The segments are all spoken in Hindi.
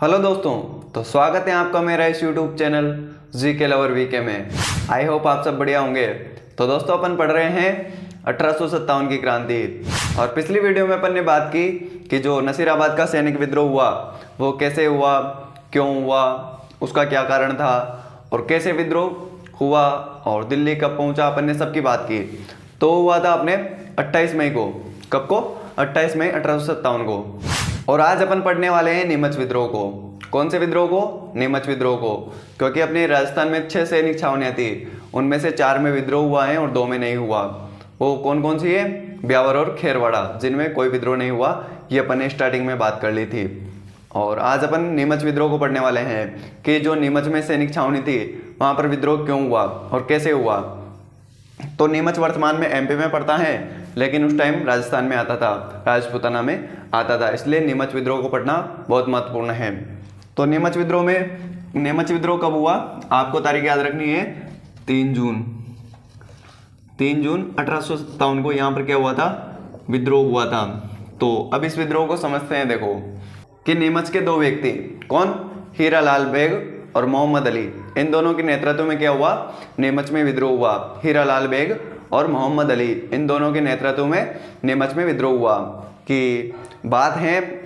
हेलो दोस्तों, तो स्वागत है आपका मेरा इस यूट्यूब चैनल जी के लवर वीके में। आई होप आप सब बढ़िया होंगे। तो दोस्तों अपन पढ़ रहे हैं 1857 की क्रांति। और पिछली वीडियो में अपन ने बात की कि जो नसीराबाद का सैनिक विद्रोह हुआ वो कैसे हुआ, क्यों हुआ, उसका क्या कारण था और कैसे विद्रोह हुआ और दिल्ली कब पहुंचा, अपन ने सबकी बात की। तो हुआ था अपने 28 मई को। कब को? 28 मई 1857 को। और आज अपन पढ़ने वाले हैं नीमच विद्रोह को। कौन से विद्रोह को? नीमच विद्रोह को। क्योंकि अपने राजस्थान में 6 सैनिक छावनियां थी, उनमें से 4 में विद्रोह हुआ है और 2 में नहीं हुआ। वो कौन कौन सी है? ब्यावर और खेरवाड़ा, जिनमें कोई विद्रोह नहीं हुआ। ये अपन ने स्टार्टिंग में बात कर ली थी। और आज अपन नीमच विद्रोह को पढ़ने वाले हैं कि जो नीमच में सैनिक छावनी थी वहां पर विद्रोह क्यों हुआ और कैसे हुआ। तो नीमच वर्तमान में एमपी में पड़ता है, लेकिन उस टाइम राजस्थान में आता था, राजपूताना में आता था, इसलिए नीमच विद्रोह को पढ़ना बहुत महत्वपूर्ण है। तो नीमच विद्रोह कब हुआ? आपको तारीख याद रखनी है, 3 जून 1857 को यहाँ पर क्या हुआ था? विद्रोह हुआ था। तो अब इस विद्रोह को समझते हैं। देखो कि नीमच के 2 व्यक्ति, कौन? हीरालाल बेग और मोहम्मद अली, इन दोनों के नेतृत्व में क्या हुआ? नीमच में विद्रोह हुआ। हीरालाल बेग और मोहम्मद अली, इन दोनों के नेतृत्व में नीमच में विद्रोह हुआ। कि बात है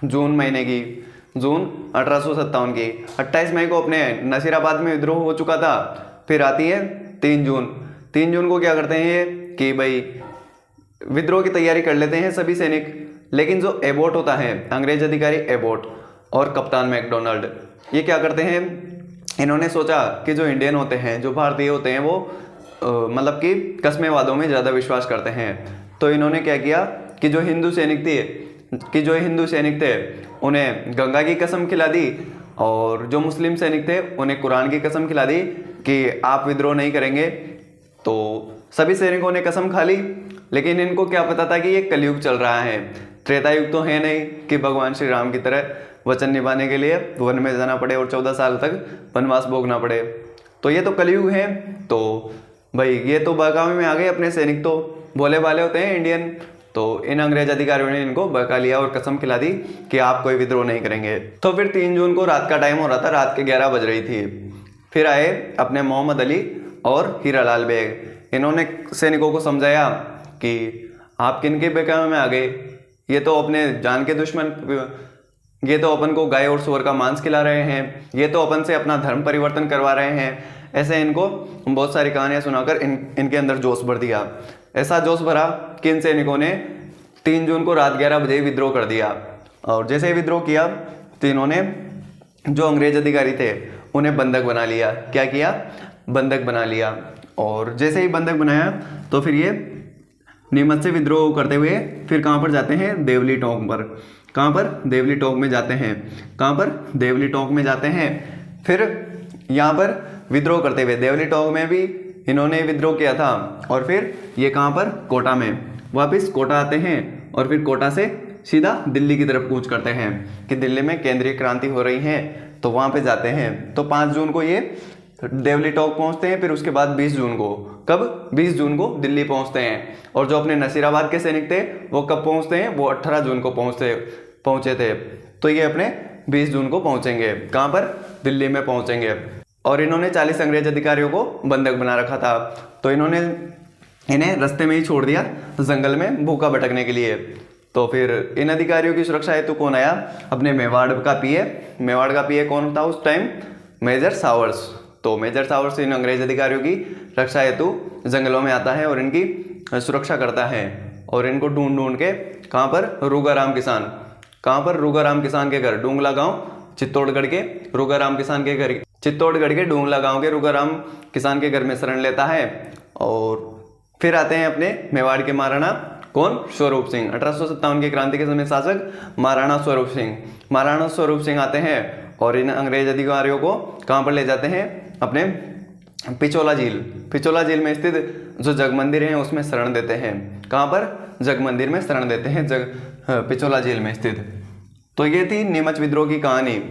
जून महीने की, जून 1857 की। 28 मई को अपने नसीराबाद में विद्रोह हो चुका था। फिर आती है 3 जून। 3 जून को क्या करते हैं ये कि भाई विद्रोह की तैयारी कर लेते हैं सभी सैनिक। लेकिन जो एबोट होता है, अंग्रेज अधिकारी एबोट और कप्तान मैकडोनाल्ड, ये क्या करते हैं? इन्होंने सोचा कि जो इंडियन होते हैं, जो भारतीय होते हैं, वो मतलब कि कस्मेवादों में ज़्यादा विश्वास करते हैं। तो इन्होंने क्या किया कि जो हिंदू सैनिक थे उन्हें गंगा की कसम खिला दी, और जो मुस्लिम सैनिक थे उन्हें कुरान की कसम खिला दी कि आप विद्रोह नहीं करेंगे। तो सभी सैनिकों ने कसम खा ली, लेकिन इनको क्या पता था कि ये कलयुग चल रहा है, त्रेता युग तो है नहीं कि भगवान श्री राम की तरह वचन निभाने के लिए वन में जाना पड़े और 14 साल तक वनवास भोगना पड़े। तो ये तो कलयुग है। तो भाई ये तो बहकावे में आ गए अपने सैनिक, तो भोले भाले होते हैं इंडियन। तो इन अंग्रेज अधिकारियों ने इनको बहका लिया और कसम खिला दी कि आप कोई विद्रोह नहीं करेंगे। तो फिर 3 जून को रात का टाइम हो रहा था, रात के 11 बज रही थी। फिर आए अपने मोहम्मद अली और हीरालाल बेग। इन्होंने सैनिकों को समझाया कि आप किन के बहकावे में आ गए, ये तो अपने जान के दुश्मन, ये तो अपन को गाय और सूअर का मांस खिला रहे हैं, ये तो अपन से अपना धर्म परिवर्तन करवा रहे हैं। ऐसे इनको बहुत सारी कहानियां सुनाकर इनके अंदर जोश भर दिया। ऐसा जोश भरा कि इन सैनिकों ने 3 जून को रात 11 बजे विद्रोह कर दिया। और जैसे ही विद्रोह किया तो इन्होंने जो अंग्रेज अधिकारी थे उन्हें बंधक बना लिया। क्या किया? बंधक बना लिया। और जैसे ही बंधक बनाया तो फिर ये नीमच से विद्रोह करते हुए फिर कहाँ पर जाते हैं? देवली टोंक पर। कहाँ पर? देवली टोंक में जाते हैं। कहाँ पर? देवली टोंक में जाते हैं। फिर यहाँ पर विद्रोह करते हुए देवली टोंक में भी इन्होंने विद्रोह किया था। और फिर ये कहाँ पर? कोटा में। वापस कोटा आते हैं और फिर कोटा से सीधा दिल्ली की तरफ कूच करते हैं कि दिल्ली में केंद्रीय क्रांति हो रही है, तो वहाँ पे जाते हैं। तो 5 जून को ये देवली टोंक पहुँचते हैं। फिर उसके बाद 20 जून को, कब? 20 जून को दिल्ली पहुँचते हैं। और जो अपने नसीराबाद के सैनिक थे वो कब पहुँचते हैं? वो 18 जून को पहुँचे थे। तो ये अपने 20 जून को पहुँचेंगे। कहाँ पर? दिल्ली में पहुँचेंगे। और इन्होंने 40 अंग्रेज अधिकारियों को बंधक बना रखा था। तो इन्होंने इन्हें रास्ते में ही छोड़ दिया जंगल में भूखा भटकने के लिए। तो फिर इन अधिकारियों की सुरक्षा हेतु कौन आया? अपने मेवाड़ का पीए कौन था उस टाइम? Major Sowers. तो मेजर सावर्स इन अंग्रेज अधिकारियों की रक्षा हेतु जंगलों में आता है और इनकी सुरक्षा करता है। और इनको ढूंढ के कहाँ पर? रूगाराम किसान। कहाँ पर? रूगाराम किसान के घर, डूंगला गांव, चित्तौड़गढ़ के रूगाराम किसान के घर, चित्तौड़गढ़ के डूंगला गांव के रूगाराम किसान के घर में शरण लेता है। और फिर आते हैं अपने मेवाड़ के महाराणा, कौन? स्वरूप सिंह। 1857 की क्रांति के समय शासक महाराणा स्वरूप सिंह आते हैं और इन अंग्रेज अधिकारियों को कहाँ पर ले जाते हैं? अपने पिचोला झील में स्थित जो जग मंदिर है उसमें शरण देते हैं। कहाँ पर? जग मंदिर में शरण देते हैं, पिचोला झील में स्थित। तो ये थी नीमच विद्रोह की कहानी।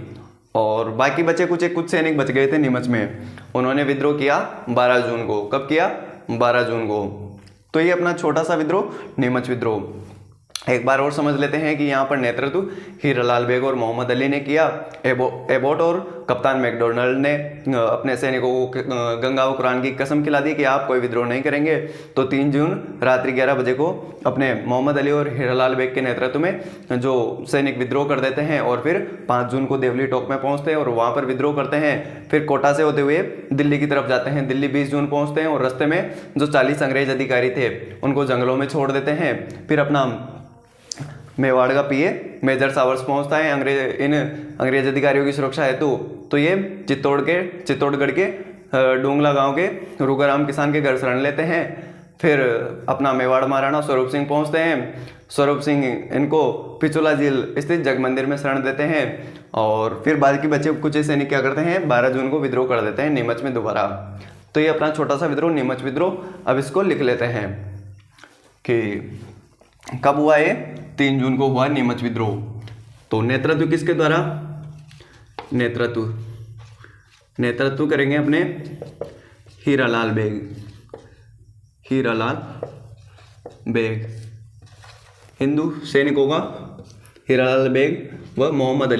और बाकी बचे कुछ सैनिक बच गए थे नीमच में, उन्होंने विद्रोह किया 12 जून को। कब किया? 12 जून को। तो ये अपना छोटा सा विद्रोह नीमच विद्रोह। एक बार और समझ लेते हैं कि यहाँ पर नेतृत्व हीरालाल बेग और मोहम्मद अली ने किया। एबोट और कप्तान मैकडोनाल्ड ने अपने सैनिकों को गंगा व कुरान की कसम खिला दी कि आप कोई विद्रोह नहीं करेंगे। तो 3 जून रात्रि 11 बजे को अपने मोहम्मद अली और हीरालाल बेग के नेतृत्व में जो सैनिक विद्रोह कर देते हैं और फिर 5 जून को देवली टोक में पहुंचते हैं और वहाँ पर विद्रोह करते हैं। फिर कोटा से होते हुए दिल्ली की तरफ जाते हैं। दिल्ली 20 जून पहुँचते हैं और रास्ते में जो 40 अंग्रेज अधिकारी थे उनको जंगलों में छोड़ देते हैं। फिर अपना मेवाड़ का पीए मेजर सावर्स पहुंचता है इन अंग्रेज अधिकारियों की सुरक्षा हेतु। तो ये चित्तौड़गढ़ के डोंगला गांव के रुगाराम किसान के घर शरण लेते हैं। फिर अपना मेवाड़ महाराणा स्वरूप सिंह पहुंचते हैं। स्वरूप सिंह इनको पिछोला झील स्थित जग मंदिर में शरण देते हैं। और फिर बाद की बचे कुछ सैनिक क्या करते हैं, 12 जून को विद्रोह कर देते हैं नीमच में दोबारा। तो ये अपना छोटा सा विद्रोह नीमच विद्रोह, अब इसको लिख लेते हैं कि कब हुआ ये, 3 जून को हुआ नीमच विद्रोह। तो नेतृत्व किसके द्वारा, नेतृत्व करेंगे अपने हीरालाल बेग। हिंदू सैनिकों का हीरालाल बेग व मोहम्मद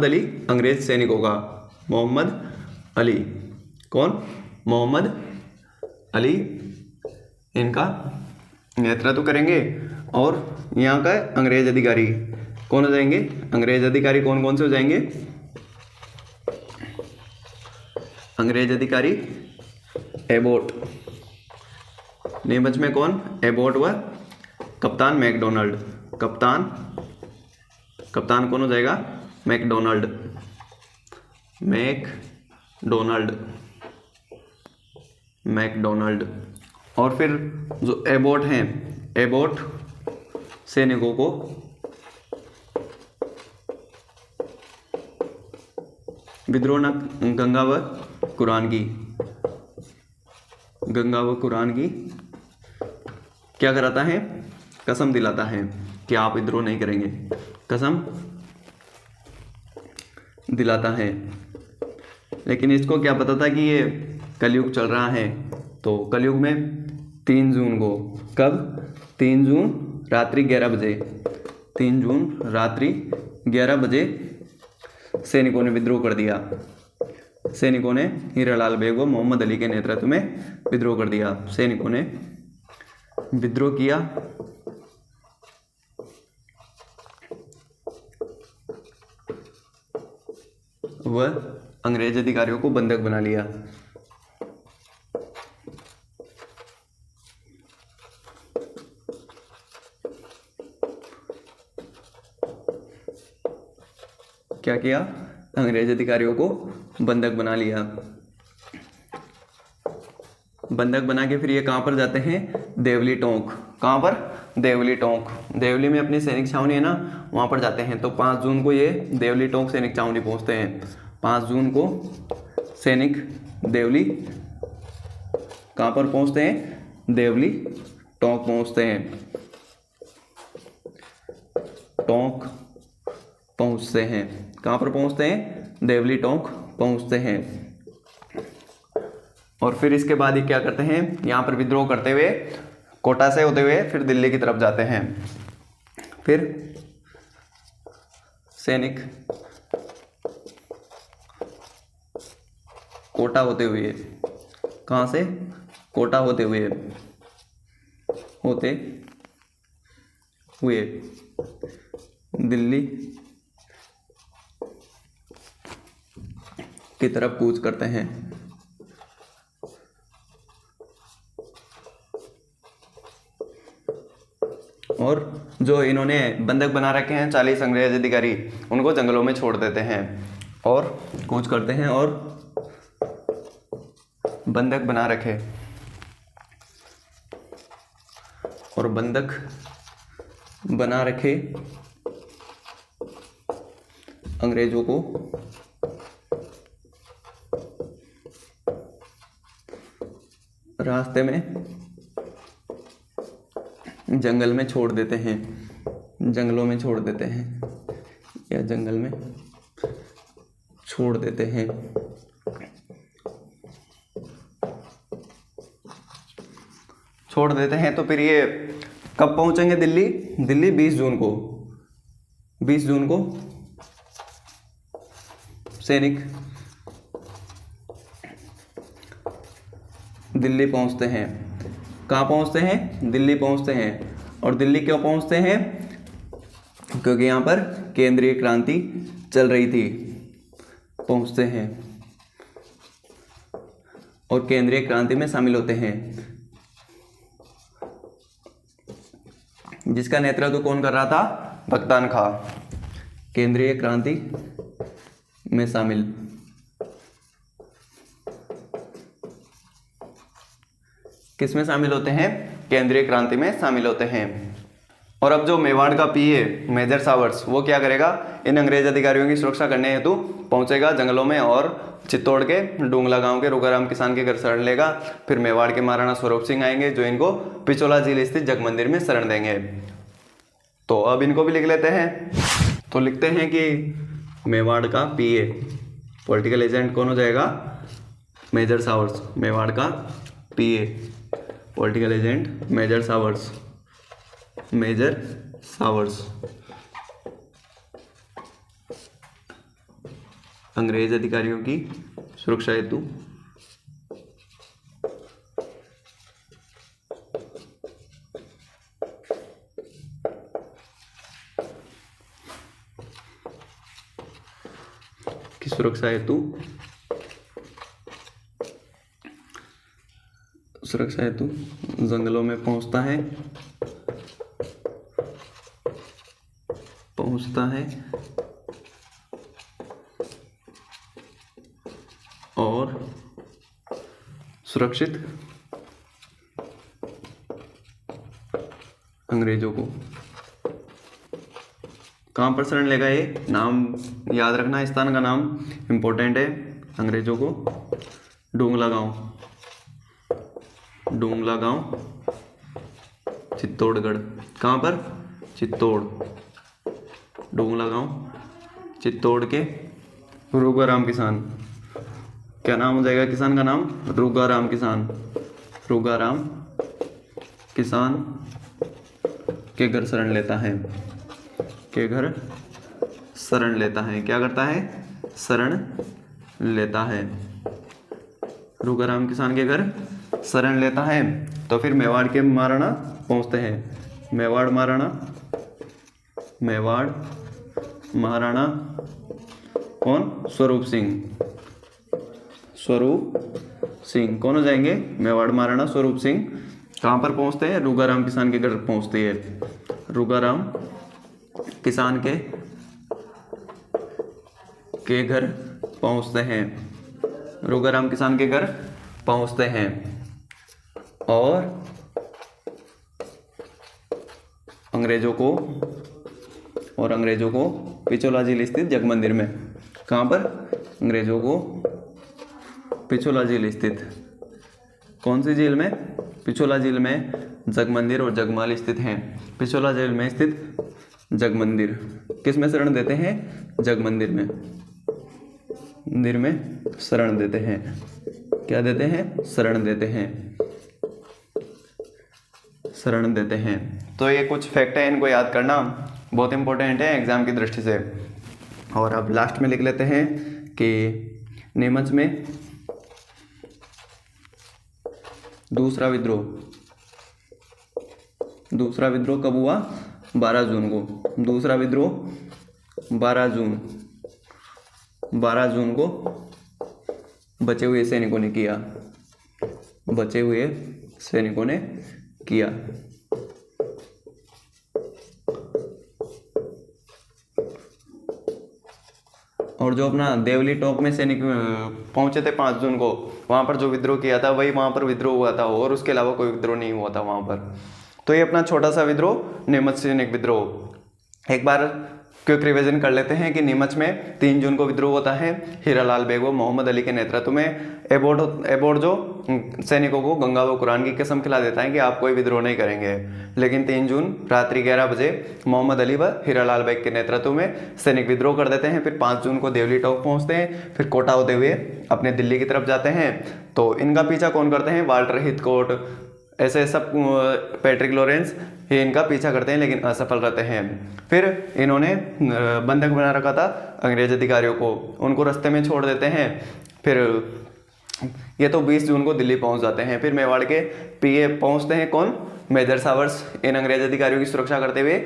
अली अंग्रेज सैनिकों का। मोहम्मद अली कौन, मोहम्मद अली इनका नेतृत्व करेंगे। और यहाँ का अंग्रेज अधिकारी कौन हो जाएंगे, अंग्रेज अधिकारी कौन कौन से हो जाएंगे, अंग्रेज अधिकारी एबोट, नीमच में कौन, एबोट व कप्तान मैकडोनाल्ड। कप्तान कौन हो जाएगा, मैकडोनाल्ड। और फिर जो एबोट हैं, एबोट सैनिकों को विद्रोह गंगा व कुरान की क्या कराता है, कसम दिलाता है कि आप विद्रोह नहीं करेंगे, कसम दिलाता है। लेकिन इसको क्या पता था कि ये कलयुग चल रहा है। तो कलयुग में 3 जून को, कब, 3 जून रात्रि 11 बजे, 3 जून रात्रि 11 बजे सैनिकों ने विद्रोह कर दिया। सैनिकों ने हीरालाल बेग व मोहम्मद अली के नेतृत्व में विद्रोह कर दिया। सैनिकों ने विद्रोह किया व अंग्रेज अधिकारियों को बंधक बना लिया। क्या किया, अंग्रेज अधिकारियों को बंधक बना लिया। बंधक बना के फिर ये कहाँ पर जाते हैं, देवली टोंक। कहाँ पर, देवली टोंक। देवली में अपनी सैनिक छावनी है ना, वहाँ पर जाते हैं। तो 5 जून को ये देवली टोंक सैनिक छावनी पहुँचते हैं। 5 जून को सैनिक देवली कहाँ पर पहुँचते हैं, देवली टोंक पहुँचते हैं। टोंक पहुँचते हैं, कहाँ पर पहुँचते हैं, देवली टोंक पहुँचते हैं। और फिर इसके बाद ये क्या करते हैं, यहाँ पर विद्रोह करते हुए कोटा से होते हुए फिर दिल्ली की तरफ जाते हैं। फिर सैनिक कोटा होते हुए, कहाँ से, कोटा होते हुए दिल्ली की तरफ कूच करते हैं। और जो इन्होंने बंधक बना रखे हैं 40 अंग्रेज अधिकारी, उनको जंगलों में छोड़ देते हैं और कूच करते हैं। और बंधक बना रखे और बंधक बना रखे अंग्रेजों को रास्ते में जंगल में छोड़ देते हैं, जंगलों में छोड़ देते हैं या जंगल में छोड़ देते हैं। छोड़ देते हैं तो फिर ये कब पहुंचेंगे दिल्ली? दिल्ली 20 जून को। 20 जून को सैनिक दिल्ली पहुंचते हैं। कहाँ पहुंचते हैं? दिल्ली पहुंचते हैं। और दिल्ली क्यों पहुंचते हैं? क्योंकि यहाँ पर केंद्रीय क्रांति चल रही थी। पहुंचते हैं और केंद्रीय क्रांति में शामिल होते हैं। जिसका नेतृत्व कौन कर रहा था? भगतान खां। केंद्रीय क्रांति में शामिल। किस में शामिल होते हैं? केंद्रीय क्रांति में शामिल होते हैं। और अब जो मेवाड़ का पीए मेजर सावर्स, वो क्या करेगा? इन अंग्रेज अधिकारियों की सुरक्षा करने हेतु पहुंचेगा जंगलों में और चित्तौड़ के डूंगला गांव के रुगाराम किसान के घर शरण लेगा। फिर मेवाड़ के महाराणा स्वरूप सिंह आएंगे जो इनको पिछोला झील स्थित जगमंदिर में शरण देंगे। तो अब इनको भी लिख लेते हैं। तो लिखते हैं कि मेवाड़ का पीए पॉलिटिकल एजेंट कौन हो जाएगा? Major Sowers. मेवाड़ का PA political agent major Sowers. Major Sowers अंग्रेज अधिकारियों की सुरक्षा हेतु सुरक्षा हेतु जंगलों में पहुंचता है और सुरक्षित अंग्रेजों को। कहाँ पर शरण लेगा? ये नाम याद रखना, स्थान का नाम इंपॉर्टेंट है। अंग्रेजों को डूंगला गांव चित्तौड़गढ़। कहाँ पर? चित्तौड़। डूंगला गांव चित्तौड़ के रुगाराम किसान। क्या नाम हो जाएगा किसान का नाम? रुगाराम किसान। रुगाराम किसान के घर शरण लेता है। के घर शरण लेता है। क्या करता है? शरण लेता है। रुगाराम किसान के घर शरण लेता है। तो फिर मेवाड़ के महाराणा पहुंचते हैं। मेवाड़ महाराणा कौन? स्वरूप सिंह कौन हो जाएंगे? मेवाड़ महाराणा स्वरूप सिंह कहाँ पर पहुंचते हैं? रुगाराम किसान के घर पहुंचते हैं। रुगाराम किसान के घर पहुंचते हैं। रुगाराम किसान के घर पहुंचते हैं और अंग्रेजों को पिछोला झील स्थित जगमंदिर में। कहाँ पर? अंग्रेजों को पिछोला झील स्थित। कौन सी झील में? पिछोला झील में जगमंदिर और जगमाल स्थित हैं। पिछोला झील में स्थित जगमंदिर। किस में शरण देते हैं? जगमंदिर में। मंदिर में शरण देते हैं। क्या देते हैं? शरण देते हैं। तो ये कुछ फैक्ट है, इनको याद करना बहुत इंपॉर्टेंट है एग्जाम की दृष्टि से। और अब लास्ट में लिख लेते हैं कि नीमच में दूसरा विद्रोह कब हुआ? 12 जून को। दूसरा विद्रोह 12 जून को बचे हुए सैनिकों ने किया। और जो अपना देवली टॉप में सैनिक पहुंचे थे 5 जून को, वहां पर जो विद्रोह किया था वही वहां पर विद्रोह हुआ था और उसके अलावा कोई विद्रोह नहीं हुआ था वहां पर। तो ये अपना छोटा सा विद्रोह नीमच सैनिक विद्रोह। एक बार क्विक रिवीजन कर लेते हैं कि नीमच में 3 जून को विद्रोह होता है। हीरालाल बेगम मोहम्मद अली के नेतृत्व में एबोर्ड जो सैनिकों को गंगा व कुरान की कसम खिला देता है कि आप कोई विद्रोह नहीं करेंगे। लेकिन 3 जून रात्रि 11 बजे मोहम्मद अली व हीरालाल बेग के नेतृत्व में सैनिक विद्रोह कर देते हैं। फिर 5 जून को देवली टॉप पहुंचते हैं, फिर कोटा होते हुए अपने दिल्ली की तरफ जाते हैं। तो इनका पीछा कौन करते हैं? वाल्टर हिथकोट, ऐसे सब पैट्रिक लॉरेंस ही इनका पीछा करते हैं लेकिन असफल रहते हैं। फिर इन्होंने बंधक बना रखा था अंग्रेज अधिकारियों को, उनको रास्ते में छोड़ देते हैं। फिर ये तो 20 जून को दिल्ली पहुंच जाते हैं। फिर मेवाड़ के पीए पहुंचते हैं कौन, मेजर सावर्स, इन अंग्रेज अधिकारियों की सुरक्षा करते हुए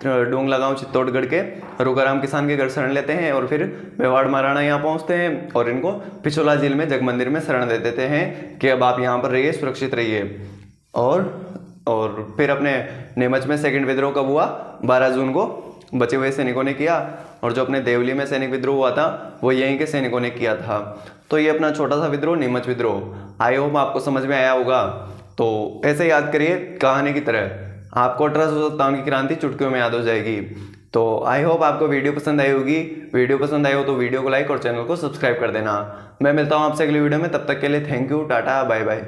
डोंगलागांव चित्तौड़गढ़ के रुकाराम किसान के घर शरण लेते हैं और फिर मेवाड़ महाराणा यहाँ पहुंचते हैं और इनको पिछोला जेल में जगमंदिर में शरण दे देते हैं कि अब आप यहाँ पर रहिए, सुरक्षित रहिए। और फिर अपने नीमच में सेकंड विद्रोह कब हुआ, 12 जून को बचे हुए सैनिकों ने किया, और जो अपने देवली में सैनिक विद्रोह हुआ था वो यहीं के सैनिकों ने किया था। तो ये अपना छोटा सा विद्रोह नीमच विद्रोह, आई होप आपको समझ में आया होगा। तो ऐसे याद करिए कहानी की तरह, आपको 1857 की क्रांति चुटकियों में याद हो जाएगी। तो आई होप आपको वीडियो पसंद आई होगी। वीडियो पसंद आई हो तो वीडियो को लाइक और चैनल को सब्सक्राइब कर देना। मैं मिलता हूँ आपसे अगली वीडियो में, तब तक के लिए thank you, tata, bye bye.